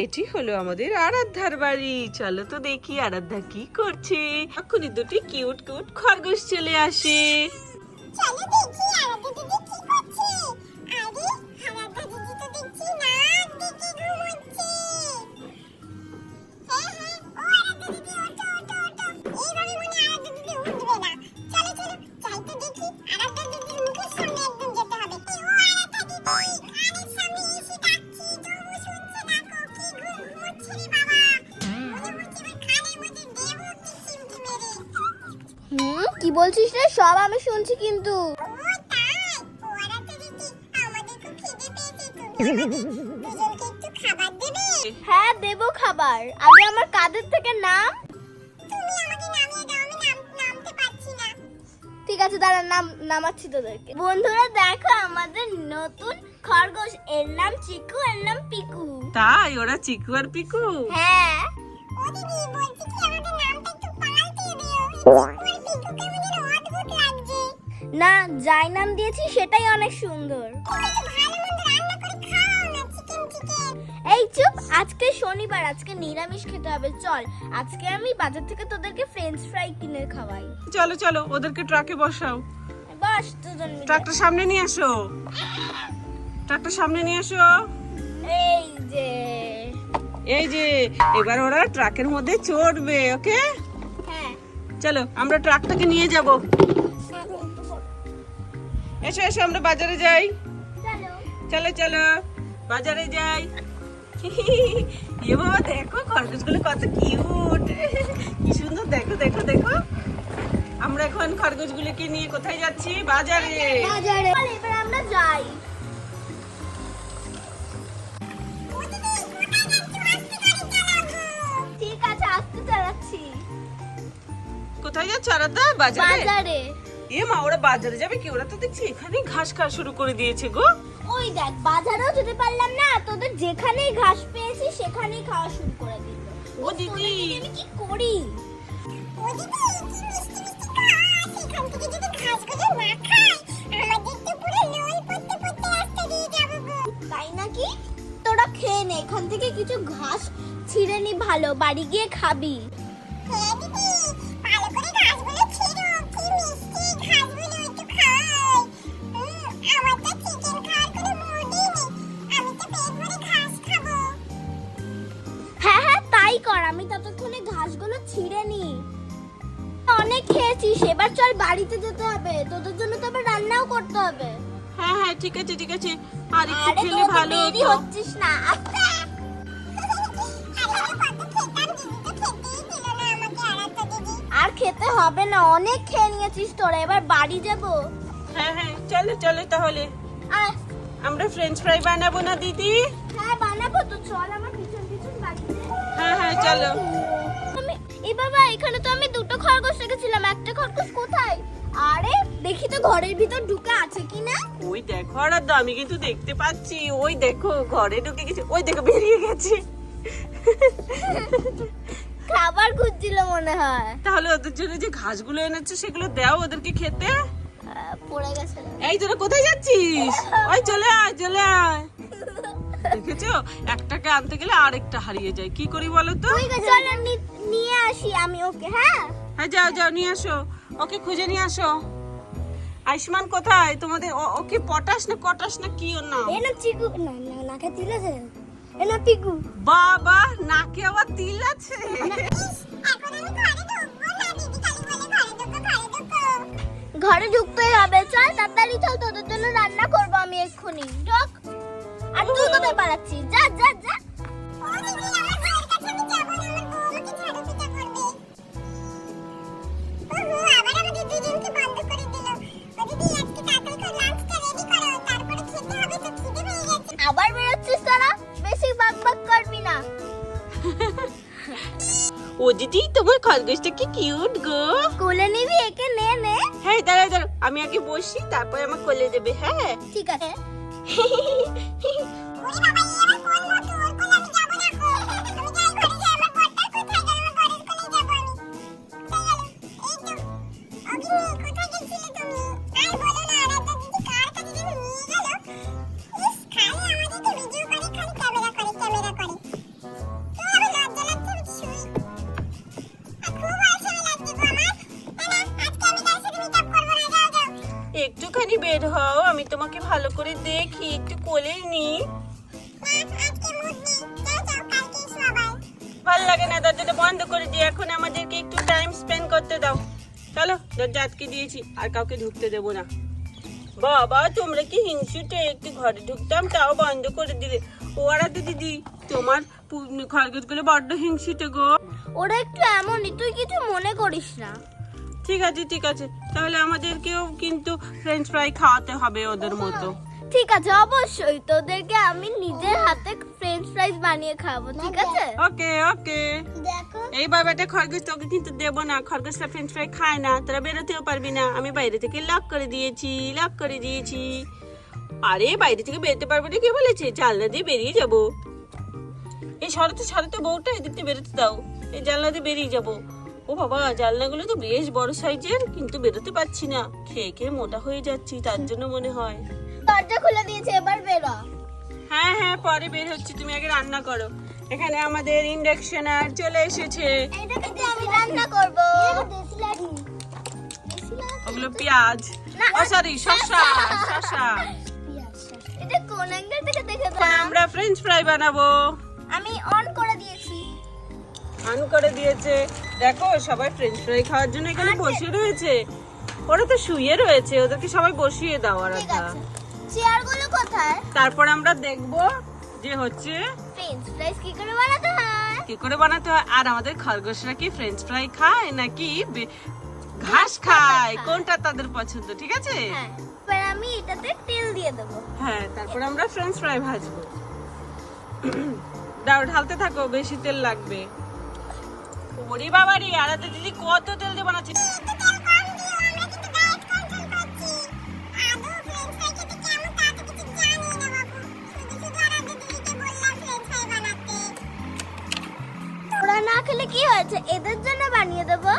এটি হলো আমাদের আরাধ্যার বাড়ি। চলো তো দেখি আরাধ্যা কি করছে। এখনই দুটি কিউট কিউট খরগোশ চলে আসে। চলো দেখি আরাধ্যা দিদি কি করছে। আরে আরাধ্যা দিদি তো দেখছি নাক ডেকে ঘুমোচ্ছে। হ্যাঁ হ্যাঁ, ও আরাধ্যা দিদি ওঠো ওঠো ওঠো। এইভাবে মনে আরাধ্যা দিদি উঠবে না। চলো চলো যাই তো দেখি। আরাধ্যা দিদির মুখের সামনে একদম যেতে হবে। ও আরাধ্যা দিদি, কানের সামনে এসে ডাকছি, তবু শুনছে না গো। কি ঘুমোচ্ছে রে বাবা। মনে হচ্ছে এবার কানের মধ্যে দেবো কি চিমটি মেরে। কি বলছিস রে? সব আমি শুনছি কিন্তু। হ্যাঁ দেবো খাবার, আগে আমার কাঁধের থেকে নাম। ঠিক আছে দাঁড়া, নামাচ্ছি তোদেরকে। বন্ধুরা দেখো আমাদের নতুন খরগোশ, এর নাম চিকু, এর নাম পিকু। তাই ওরা চিকু আর পিকু? হ্যাঁ না, যাই নাম দিয়েছি সেটাই অনেক সুন্দর। এই চুপ, আজকে শনিবার, আজকে নিরামিষ খেতে হবে। চল আজকে আমি বাজার থেকে তোদেরকে ফ্রেঞ্চ ফ্রাই কিনে খাওয়াই। চলো চলো ওদেরকে ট্রাকে বসাও। বস দুজন মিলে। ট্রাকটা সামনে নিয়ে আসো, ট্রাকটা সামনে নিয়ে আসো। এই যে এই যে এবার ওরা ট্রাকের মধ্যে চড়বে। ওকে হ্যাঁ চলো আমরা ট্রাকটাকে নিয়ে যাব। এসো এসো আমরা বাজারে যাই। চলো। চলো চলো বাজারে যাই। এ বাবা দেখো খরগোশগুলো কত কিউট, কি সুন্দর। দেখো দেখো দেখো, আমরা এখন খরগোশগুলোকে নিয়ে কোথায় যাচ্ছি? বাজারে। বাজারে এবার আমরা যাই। ঠিক আছে আস্তে চালাচ্ছি। কোথায় যাচ্ছ আরাধ্যা? বাজারে। বাজারে। এ মা, ওরা বাজারে যাবে কি? ওরা তো দেখছি এখানেই ঘাস খাওয়া শুরু করে দিয়েছে গো। ওই দেখ, বাজারেও যেতে পারলাম না, তোদের যেখানেই ঘাস পেয়েছি সেখানেই খাওয়া শুরু করে দিল। ও দিদি, আমি কি করি? তাই নাকি? তোরা খেয়ে নে, এখান থেকে কিছু ঘাস ছিঁড়ে নি, ভালো বাড়ি গিয়ে খাবি। হ্যাঁ হ্যাঁ তাই কর, আমি ততক্ষণে ঘাসগুলো ছিঁড়ে নি। অনেক খেয়েছিস, এবার চল বাড়িতে যেতে হবে, তোদের জন্য তো আবার রান্নাও করতে হবে। হ্যাঁ হ্যাঁ ঠিক আছে ঠিক আছে, আর একটু আরে খেলে তোরা তো ভালো দেরি হতো। হচ্ছিস না, আস্তে। আর খেতে হবে না, অনেক খেয়ে নিয়েছিস তোরা, এবার বাড়ি যাব। হ্যাঁ হ্যাঁ চলো চলো তাহলে আয়। আমরা ফ্রেঞ্চ ফ্রাই বানাবো না দিদি? হ্যাঁ বানাবো তো, চল আমার পিছন পিছন বাড়িতে। হ্যাঁ হ্যাঁ চলো। এই বাবা, এখানে তো আমি দুটো খরগোশ রেখেছিলাম, একটা খরগোশ কোথায়? আরে দেখি তো ঘরের ভিতর ঢুকে আছে কিনা। ওই দেখো আরাধ্যা, আমি কিন্তু দেখতে পাচ্ছি। ওই দেখো ঘরে ঢুকে গেছে, ওই দেখো বেরিয়ে গেছে। খাবার খুঁজছিল মনে হয়। তাহলে ওদের জন্য যে ঘাসগুলো এনেছো সেগুলো দাও ওদেরকে খেতে। পড়ে গেছে। এই তোরা কোথায় যাচ্ছিস? ওই চলে আয় চলে আয়। দেখেছো, একটাকে আনতে গেলে আরেকটা হারিয়ে যায়, কি করি বলো তো? চল নিয়ে আসি আমি ওকে। হ্যাঁ হ্যাঁ যাও যাও নিয়ে আসো, ওকে খুঁজে নিয়ে আসো। আয়ুষ্মান কোথায় তোমাদের? ওকে পটাশ না কটাশ না কি ওর নাম? এনা চিকু, না না নাকে তিল আছে, এনা পিকু। বাবা নাকে আবার তিল আছে? ঘরে ঢুকতেই হবে, চল তাড়াতাড়ি চল, তোদের জন্য রান্না করবো আমি এক্ষুনি। ঢোক। আর তুই কোথায় পালাচ্ছিস? যা যা যা। আবার বেরোচ্ছিস তোরা? বেশি বকবক করবি না। ও দিদি তোমার খরগোশটা কি কিউট গো। কোলে নিবি একে? নে নে। হ্যাঁ দাঁড়াও দাঁড়াও, আমি আগে বসি তারপরে আমার কোলে দেবে। হ্যাঁ ঠিক আছে। একটুখানি বের হও, আমি তোমাকে ভালো করে দেখি, একটু কোলে নি। ভাল লাগে না, দরজাটা বন্ধ করে দিয়ে এখন আমাদেরকে একটু টাইম স্পেন্ড করতে দাও। চলো, দরজা আটকে দিয়েছি, আর কাউকে ঢুকতে দেবো না। বাবা তোমরা কি হিংসুটে, একটু ঘরে ঢুকতাম তাও বন্ধ করে দিলে। ও আরাধ্যা দিদি, তোমার খরগোশগুলো বড্ড হিংসুটে গো। ওরা একটু এমনই, তুই কিছু মনে করিস না। ঠিক আছে ঠিক আছে, তাহলে আমাদেরকেও কিন্তু ফ্রেঞ্চ ফ্রাই খাওয়াতে হবে ওদের মতো। ঠিক আছে, অবশ্যই তোদেরকে আমি নিজের হাতে ফ্রেঞ্চ ফ্রাইজ বানিয়ে খাওয়াবো, ঠিক আছে? ওকে ওকে। দেখো এই বাবাটা খরগোশ তোকে কিন্তু দেবো না, খরগোশটা ফ্রেঞ্চ ফ্রাই খায় না, তোরা বেরোতেও পারবি না। আমি বাইরে থেকে লক করে দিয়েছি। আরে বাইরে থেকে বেরোতে পারবো না কে বলেছে? জানলা দিয়ে বেরিয়ে যাবো। এই সরাতে বউটা এদিক দিয়ে বেরোতে দাও, এই জানলা দিয়ে বেরিয়ে যাবো। ও বাবা, জানলাগুলো তো বেশ বড় সাইজের, কিন্তু বেরোতে পারছি না, খেয়ে মোটা হয়ে যাচ্ছি, তার জন্য মনে হয়। দরজা খুলে দিয়েছে, এবার বেরো। হ্যাঁ হ্যাঁ, পরে বের হচ্ছি, তুমি আগে রান্না করো। এখানে আমাদের ইন্ডাকশন আর চলে এসেছে। এইটাকে আমি রান্না করবো। ওগুলো পেঁয়াজ, ও সরি শসা। এটা কোন অ্যাঙ্গেল থেকে দেখে এখন আমরা ফ্রেঞ্চ ফ্রাই বানাবো। আমি অন করে দিয়েছি। অন করে দিয়েছে, দেখো সবাই ফ্রেঞ্চ ফ্রাই খাওয়ার জন্য এখানে বসে রয়েছে। ওরা তো শুয়ে রয়েছে, ওদেরকে সবাই বসিয়ে দাও। আর ঠিক আছে, চেয়ারগুলো কোথায়? তারপর আমরা দেখবো যে হচ্ছে ফ্রেঞ্চ ফ্রাইজ কি করে বানাতে হয়। কি করে বানাতে হয়। আর আমাদের খরগোশরা কি ফ্রেঞ্চ ফ্রাই খায় নাকি ঘাস খায়, কোনটা তাদের পছন্দ, ঠিক আছে? হ্যাঁ, এবার আমি এটাতে তেল দিয়ে দেবো। হ্যাঁ, তারপর আমরা ফ্রেঞ্চ ফ্রাই ভাজবো। দাও, ঢালতে থাকো, বেশি তেল লাগবে। ওরে বাবা রে, আরাধ্যা দিদি কত তেল দিয়ে বানাচ্ছে। ওরা না খেলে কি হয়েছে, এদের জন্য বানিয়ে দেবো।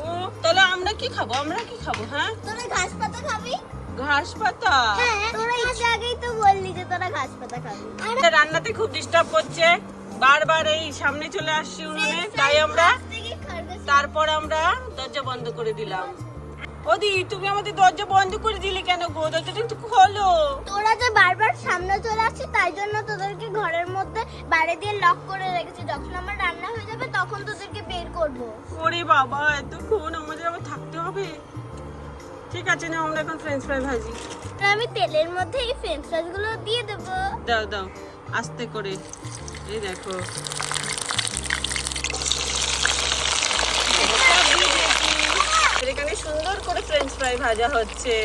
ও তাহলে আমরা কি খাবো? হ্যাঁ, তোরা ঘাস পাতা খাবি? ঘাস পাতা। হ্যাঁ, তোরা একটু আগেই তো বললি যে তোরা ঘাস পাতা খাবি। রান্নাতে খুব ডিস্টার্ব করছে, বারবার এই সামনে চলে আসছে উনুনে, তাই আমরা তারপর আমরা দরজা বন্ধ করে দিলাম। ওদি, তুমি আমাদের দরজা বন্ধ করে দিলে কেন গো? দরজাটা একটু খোলো। তোরা যে বারবার সামনে চলে আসছিস, তাই জন্য তোদেরকে ঘরের মধ্যে বাইরে দিয়ে লক করে রেখেছি। যখন আমার রান্না হয়ে যাবে তখন তোদেরকে বের করব। ওরে বাবা, এতক্ষণ আমাদের আবার থাকতে হবে। ঠিক আছে, না আমরা এখন ফ্রেঞ্চ ফ্রাই ভাজি। আমি তেলের মধ্যে এই ফ্রেঞ্চ ফ্রাইজ গুলো দিয়ে দেবো। দাও আস্তে করে। এই দেখো, এখানে সুন্দর করে ফ্রেঞ্চ ফ্রাই ভাজা হচ্ছে।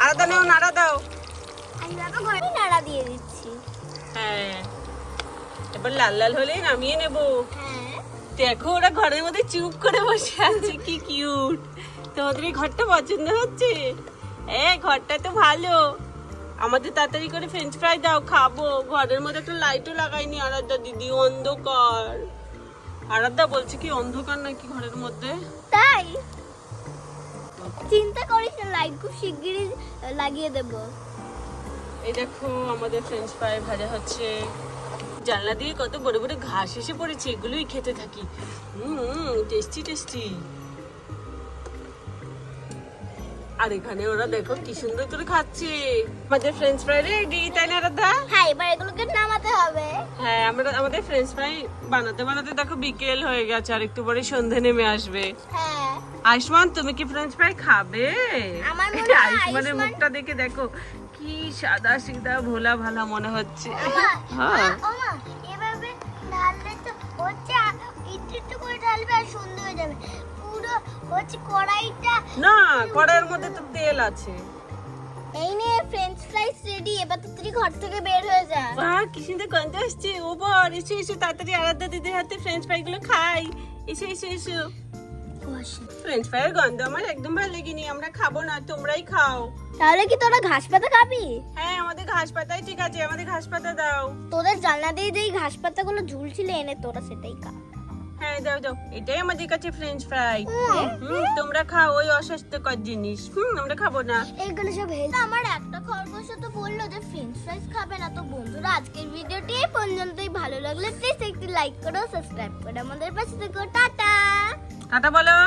আলাদা নাও, নাড়া দাও। আমি বাবা ঘরে নাড়া দিয়ে দিচ্ছি। হ্যাঁ, এবার লাল লাল হলেই নামিয়ে নেব। হ্যাঁ, দেখো ওরা ঘরের মধ্যে চুপ করে বসে আছে, কি কিউট। তোমাদের এই ঘরটা পছন্দ হচ্ছে? ঘরটা তো ভালো। আমাদের তাড়াতাড়ি করে ফ্রেঞ্চ ফ্রাই দাও, খাবো। ঘরের মধ্যে একটা লাইটও লাগাইনি আরাধ্যা দিদি, অন্ধকার। আরাধ্যা বলছে কি অন্ধকার নাকি ঘরের মধ্যে। তাই চিন্তা করিস না, লাইট খুব শিগগিরই লাগিয়ে দেবো। এই দেখো আমাদের ফ্রেঞ্চ ফ্রাই ভাজা হচ্ছে। জানলা দিয়ে কত বড় বড় ঘাস এসে পড়েছে, এগুলোই খেতে থাকি। টেস্টি। আর এখানে ওরা দেখো কি সুন্দর করে খাচ্ছে। আমাদের ফ্রেঞ্চ ফ্রাই রেডি, তাই না আরাধ্যা? হ্যাঁ, এবার এগুলোকে নামাতে হবে। হ্যাঁ, আমাদের ফ্রেঞ্চ ফ্রাই বানাতে দেখো বিকেল হয়ে গেছে, আর একটু পরে সন্ধ্যে নেমে আসবে। হ্যাঁ, আয়ুষ্মান, তুমি কি ফ্রেঞ্চ ফ্রাই খাবে? আমার মনে হয় আয়ুষ্মানের মুখটা দেখে দেখো, কি সাদা সিধা ভোলা ভালা মনে হচ্ছে। হ্যাঁ, ওমা এভাবে ঢাললে তো হচ্ছে, একটু করে ঢালবে আর সুন্দর হয়ে যাবে। পুরো হচ্ছে কড়াইটা। না, কড়াইয়ের মধ্যে তো তেল আছে। এই নিয়ে ফ্রেঞ্চ ফ্রাইস রেডি। এবার তো তুই ঘর থেকে বের হয়ে যা। বাহ, কি সুন্দর গন্ধ আসছে। ও বর, এসো তাড়াতাড়ি আরাধ্যা দিদির হাতে ফ্রেঞ্চ ফ্রাই গুলো খাই। এসো। ফ্রেঞ্চ ফ্রাইয়ের গন্ধ আমার একদম ভালো লাগেনি, আমরা খাবো না, তোমরাই খাও। তাহলে কি তোরা ঘাস পাতা খাবি? হ্যাঁ, আমাদের ঘাস পাতাই ঠিক আছে, আমাদের ঘাস পাতা দাও। তোদের জানলা দিয়ে যেই ঘাস পাতাগুলো ঝুলছিল, এনে তোরা সেটাই খা। হ্যাঁ, দাও, এটাই আমাদের কাছে ফ্রেঞ্চ ফ্রাই। তোমরা খাও ওই অস্বাস্থ্যকর জিনিস। আমরা খাবো না। এগুলো সব আমার একটা খরগোশ তো বললো যে ফ্রেঞ্চ ফ্রাইস খাবে না। তো বন্ধুরা, আজকের ভিডিওটি এই পর্যন্তই। ভালো লাগলে প্লিজ একটি লাইক করো, সাবস্ক্রাইব করো, আমাদের পাশে থেকো। টাটা টাটা বলো।